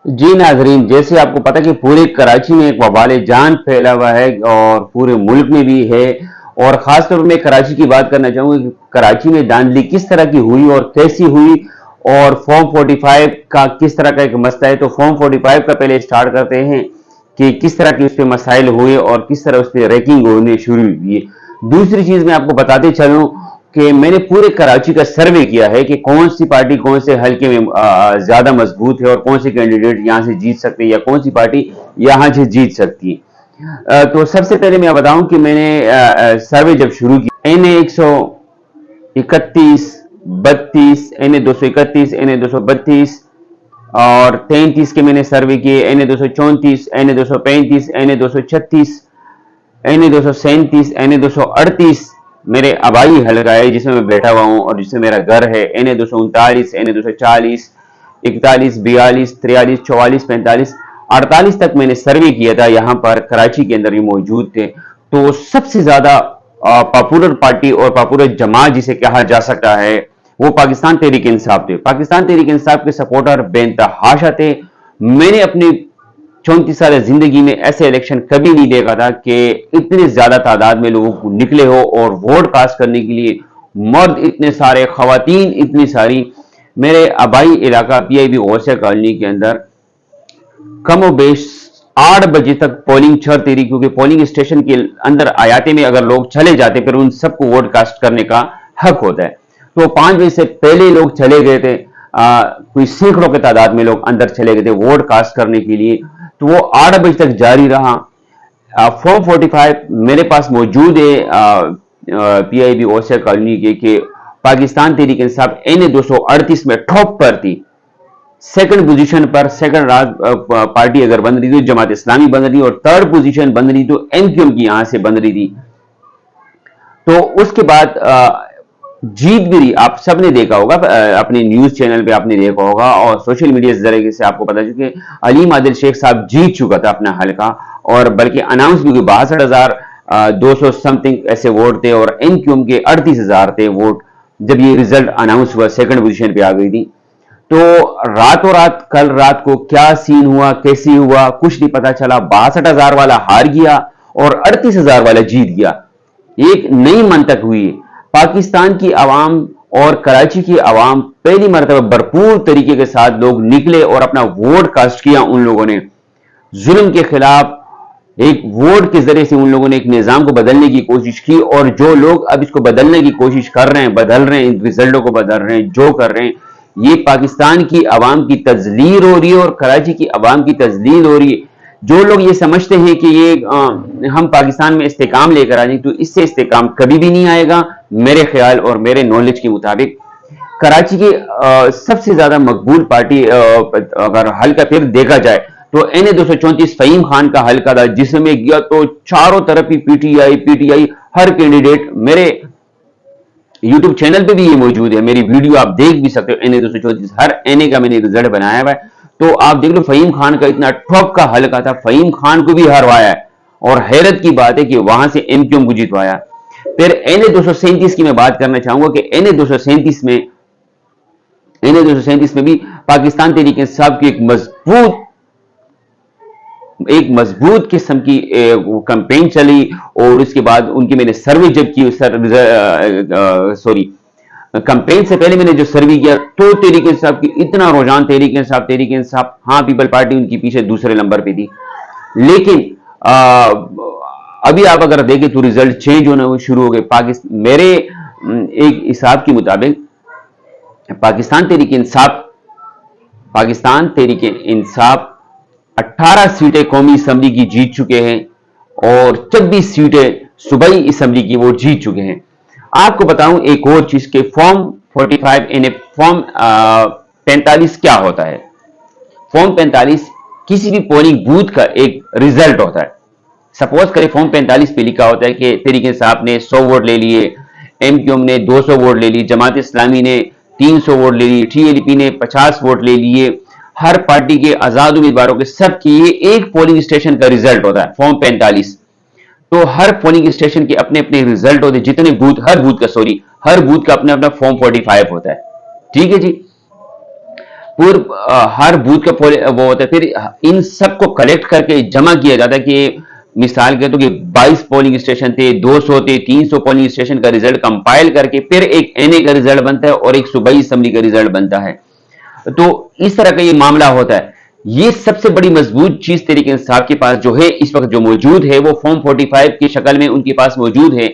जी नाजरीन, जैसे आपको पता कि पूरे कराची में एक वबाल जान फैला हुआ है और पूरे मुल्क में भी है। और खासतौर पर मैं कराची की बात करना चाहूंगा कि कराची में धांधली किस तरह की हुई और कैसी हुई, और फॉर्म 45 का किस तरह का एक मसला है। तो फॉर्म 45 का पहले स्टार्ट करते हैं कि किस तरह के उस पर मसाइल हुए और किस तरह उस पर रैंकिंग होने शुरू हुई है। दूसरी चीज मैं आपको बताते चलूं कि मैंने पूरे कराची का सर्वे किया है कि कौन सी पार्टी कौन से हल्के में ज्यादा मजबूत है और कौन से कैंडिडेट यहां से जीत सकते हैं या कौन सी पार्टी यहां से जीत सकती है। तो सबसे पहले मैं बताऊं कि मैंने सर्वे जब शुरू किया, एन 131, 32, एन 231, एन 232 और 33 के मैंने सर्वे किए, N 234, N 235, N 236, N 237, N 238 मेरे आबाई हलका है जिसमें मैं बैठा हुआ हूं और जिसमें मेरा घर है, एन 239, एन 240, 41, 42, 43, 44, 45, 48 तक मैंने सर्वे किया था। यहां पर कराची के अंदर ये मौजूद थे। तो सबसे ज्यादा पॉपुलर पार्टी और पॉपुलर जमात जिसे कहा जा सकता है वो पाकिस्तान तहरीक इंसाफ थे। पाकिस्तान तहरीक इंसाफ के सपोर्टर बेइंतहा थे। मैंने अपनी 34 साल जिंदगी में ऐसे इलेक्शन कभी नहीं देखा था कि इतने ज्यादा तादाद में लोगों को निकले हो और वोट कास्ट करने के लिए, मर्द इतने सारे, खवातीन इतनी सारी। मेरे आबाई इलाका पीआईबी गौसिया कॉलोनी के अंदर कम बेश 8 बजे तक पोलिंग चलती रही, क्योंकि पोलिंग स्टेशन के अंदर आयाते में अगर लोग चले जाते फिर उन सबको वोट कास्ट करने का हक होता है। तो 5 बजे से पहले लोग चले गए थे। कोई सैकड़ों की तादाद में लोग अंदर चले गए थे वोट कास्ट करने के लिए। तो वो 8 बजे तक जारी रहा। फॉर्म 45 मेरे पास मौजूद है पीआईबी ओसिया कॉलोनी के कि पाकिस्तान तहरीक इंसाफ एन 238 में टॉप पर थी। सेकंड पोजीशन पर सेकंड राज पार्टी अगर बन रही थी जमात इस्लामी बन रही, और थर्ड पोजीशन बन रही तो एमक्यूएम की यहां से बन रही थी। तो उसके बाद जीत भी रही। आप सबने देखा होगा, अपने न्यूज चैनल पे आपने देखा होगा और सोशल मीडिया के जरिए से आपको पता चला कि अलीम आदिल शेख साहब जीत चुका था अपना हलका, और बल्कि अनाउंस भी 62,200 समथिंग ऐसे वोट थे और एमक्यूएम के 38,000 थे वोट जब ये रिजल्ट अनाउंस हुआ, सेकंड पोजीशन पे आ गई थी। तो रातों रात कल रात को क्या सीन हुआ, कैसे हुआ, कुछ नहीं पता चला। 62,000 वाला हार गया और 38,000 वाला जीत गया। एक नई मंतक हुई। पाकिस्तान की आवाम और कराची की आवाम पहली मरतबा भरपूर तरीके के साथ लोग निकले और अपना वोट कास्ट किया। उन लोगों ने जुल्म के खिलाफ एक वोट के जरिए से उन लोगों ने एक निजाम को बदलने की कोशिश की, और जो लोग अब इसको बदलने की कोशिश कर रहे हैं, बदल रहे हैं, इन रिजल्टों को बदल रहे हैं, जो कर रहे हैं, ये पाकिस्तान की आवाम की तजलील हो रही है और कराची की आवाम की तजलील हो रही है। जो लोग ये समझते हैं कि ये हम पाकिस्तान में इस्तेकाम लेकर आ जाएंगे, तो इससे इस्तेकाम कभी भी नहीं आएगा। मेरे ख्याल और मेरे नॉलेज के मुताबिक कराची की सबसे ज्यादा मकबूल पार्टी अगर हल्का फिर देखा जाए तो एन 234 फहीम खान का हल्का था, जिसमें गया तो चारों तरफ ही पीटीआई पीटीआई। हर कैंडिडेट, मेरे यूट्यूब चैनल पे भी ये मौजूद है, मेरी वीडियो आप देख भी सकते हो। एन 234 हर एनए का मैंने रिजल्ट बनाया हुआ है, तो आप देख लो। फहीम खान का इतना टॉप का हल्का था, फहीम खान को भी हरवाया है, और हैरत की बात है कि वहां से एमक्यूएम को जितवाया। फिर एन 237 की मैं बात करना चाहूंगा कि एन 237 में भी पाकिस्तान तहरीक इंसाफ की एक मजबूत किस्म की कैंपेन चली। और उसके बाद उनकी मैंने सर्वे जब की, सॉरी, कैंपेन से पहले मैंने जो सर्वे किया तो तहरीक इंसाफ की इतना रुझान, तहरीक इंसाफ, हाँ पीपल पार्टी उनकी पीछे दूसरे नंबर पे थी। लेकिन अभी आप अगर देखें तो रिजल्ट चेंज होने शुरू हो गए। मेरे एक हिसाब के मुताबिक पाकिस्तान तहरीक इंसाफ 18 सीटें कौमी असम्बली की जीत चुके हैं और 26 सीटें सूबाई असम्बली की वो जीत चुके हैं। आपको बताऊं एक और चीज के फॉर्म 45 फॉर्म 45 क्या होता है। फॉर्म 45 किसी भी पोलिंग बूथ का एक रिजल्ट होता है। सपोज करें फॉर्म 45 पे लिखा होता है कि तहरीक इंसाफ ने 100 वोट ले लिए, एमक्यूएम ने 200 वोट ले लिए, जमात इस्लामी ने 300 वोट ले लिए, टीएलपी ने 50 वोट ले लिए। हर पार्टी के आजाद उम्मीदवारों के सबकी ये एक पोलिंग स्टेशन का रिजल्ट होता है फॉर्म 45। तो हर पोलिंग स्टेशन के अपने अपने रिजल्ट होते हैं, जितने बूथ, हर बूथ का अपना अपना फॉर्म 45 होता है। ठीक है जी। पूर्व हर बूथ का वो होता है, फिर इन सबको कलेक्ट करके जमा किया जाता है कि मिसाल के तो कि 22 पोलिंग स्टेशन थे, 200 थे, 300 पोलिंग स्टेशन का रिजल्ट कंपाइल करके फिर एक एनए का रिजल्ट बनता है और एक सूबाई असेंबली का रिजल्ट बनता है। तो इस तरह का ये मामला होता है। ये सबसे बड़ी मजबूत चीज तहरीक इंसाफ के पास जो है इस वक्त जो मौजूद है वो फॉर्म 45 की शक्ल में उनके पास मौजूद है,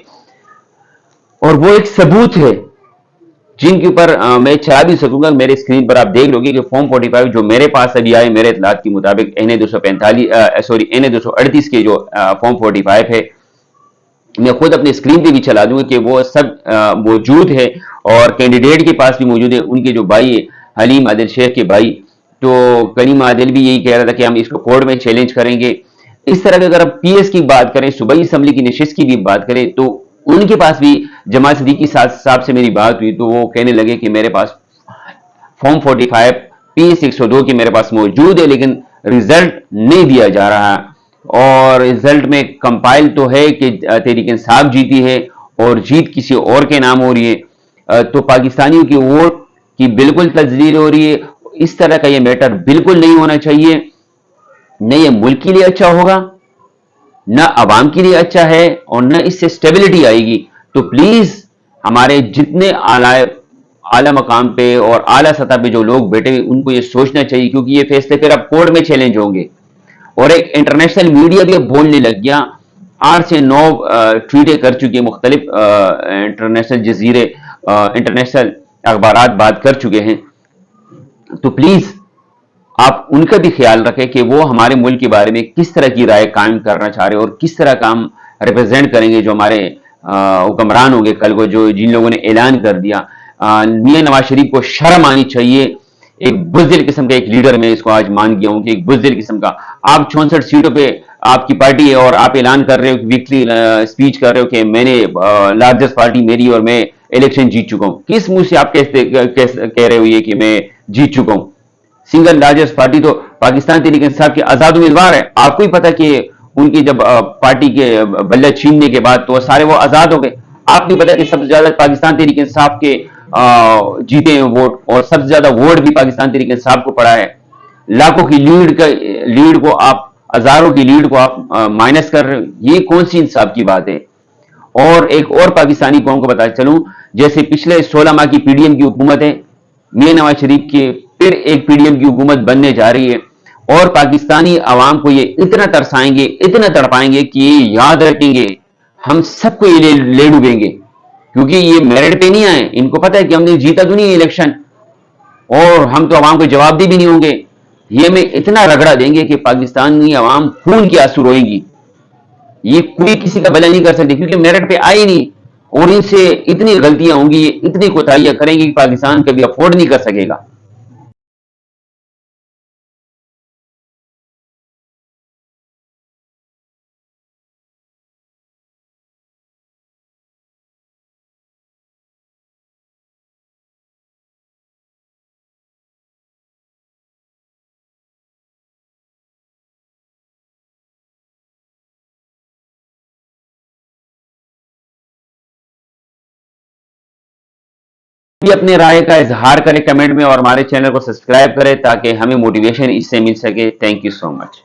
और वो एक सबूत है जिनके ऊपर मैं चला भी सकूंगा। मेरे स्क्रीन पर आप देख लोगे कि फॉर्म 45 जो मेरे पास अभी आए मेरे इतलात के मुताबिक एनए 245 सॉरी एनए 238 के जो फॉर्म 45 है, मैं खुद अपने स्क्रीन पे भी चला दूंगा कि वो सब मौजूद है, और कैंडिडेट के पास भी मौजूद है, उनके जो भाई है हलीम आदिल शेख के भाई। तो करीम आदिल भी यही कह रहा था कि हम इसको कोर्ट में चैलेंज करेंगे। इस तरह के अगर आप पीएस की बात करें, सूबाई असम्बली की नशिस्त की भी बात करें, तो उनके पास भी जमात सिद्दीकी साहब से मेरी बात हुई तो वो कहने लगे कि मेरे पास फॉर्म 45 पीएस 102 की मेरे पास मौजूद है, लेकिन रिजल्ट नहीं दिया जा रहा है, और रिजल्ट में कंपाइल तो है कि तहरीक इंसाफ जीती है और जीत किसी और के नाम हो रही है। तो पाकिस्तानियों की वोट की बिल्कुल तजलील हो रही है। इस तरह का ये मैटर बिल्कुल नहीं होना चाहिए। न ये मुल्क के लिए अच्छा होगा, न आवाम के लिए अच्छा है, और न इससे स्टेबिलिटी आएगी। तो प्लीज हमारे जितने आला मकाम पे और आला सतह पे जो लोग बैठे हुए उनको ये सोचना चाहिए, क्योंकि ये फैसले फिर अब कोर्ट में चैलेंज होंगे। और एक इंटरनेशनल मीडिया भी अब बोलने लग गया, 8 से 9 ट्वीटें कर चुके हैं, मुख्तलिफ इंटरनेशनल जजीरे इंटरनेशनल अखबारात बात कर चुके हैं। तो प्लीज आप उनका भी ख्याल रखें कि वो हमारे मुल्क के बारे में किस तरह की राय कायम करना चाह रहे हैं और किस तरह का हम रिप्रेजेंट करेंगे जो हमारे हुक्मरान होंगे कल को, जो जिन लोगों ने ऐलान कर दिया। मियां नवाज शरीफ को शर्म आनी चाहिए। एक बुज़दिल किस्म का एक लीडर मैं इसको आज मान गया हूं कि एक बुज़दिल किस्म का। आप 64 सीटों पे आपकी पार्टी है और आप ऐलान कर रहे हो, विक्ट्री स्पीच कर रहे हो कि मैंने लार्जेस्ट पार्टी मेरी और मैं इलेक्शन जीत चुका हूं। किस मुंह से आप कह रहे हो ये कि मैं जीत चुका हूं? सिंगल लार्जेस्ट पार्टी तो पाकिस्तान तहरीक इंसाफ के आजाद उम्मीदवार है। आपको ही पता कि उनकी जब पार्टी के बल्ले छीनने के बाद तो सारे वो आजाद हो गए। आपको ही पता कि सबसे ज्यादा पाकिस्तान तहरीक इंसाफ के जीते हैं वोट, और सबसे ज्यादा वोट भी पाकिस्तान तहरीक इंसाफ को पड़ा है। लाखों की लीड को आप, हजारों की लीड को आप माइनस कर रहे हो। ये कौन सी इंसाफ की बात है? और एक और पाकिस्तानी कौम को बताया चलूं, जैसे पिछले 16 माह की पीडीएम की हुकूमत है, मियां नवाज शरीफ की फिर एक पीडीएम की हुकूमत बनने जा रही है, और पाकिस्तानी आवाम को ये इतना तरसाएंगे, इतना तड़पाएंगे कि ये याद रखेंगे, हम सबको ये ले डूबेंगे, क्योंकि ये मेरिट पे नहीं आए। इनको पता है कि हमने जीता तो नहीं इलेक्शन, और हम तो आवाम को जवाबदेह भी नहीं होंगे। ये हमें इतना रगड़ा देंगे कि पाकिस्तानी आवाम खून की आंसू रोएगी। ये कोई किसी का भला नहीं कर सकती, क्योंकि मेरिट पे आए नहीं, और इनसे इतनी गलतियां होंगी, इतनी कोताहियां करेंगे कि पाकिस्तान कभी अफोर्ड नहीं कर सकेगा। भी अपने राय का इजहार करें कमेंट में, और हमारे चैनल को सब्सक्राइब करें ताकि हमें मोटिवेशन इससे मिल सके। Thank you so much.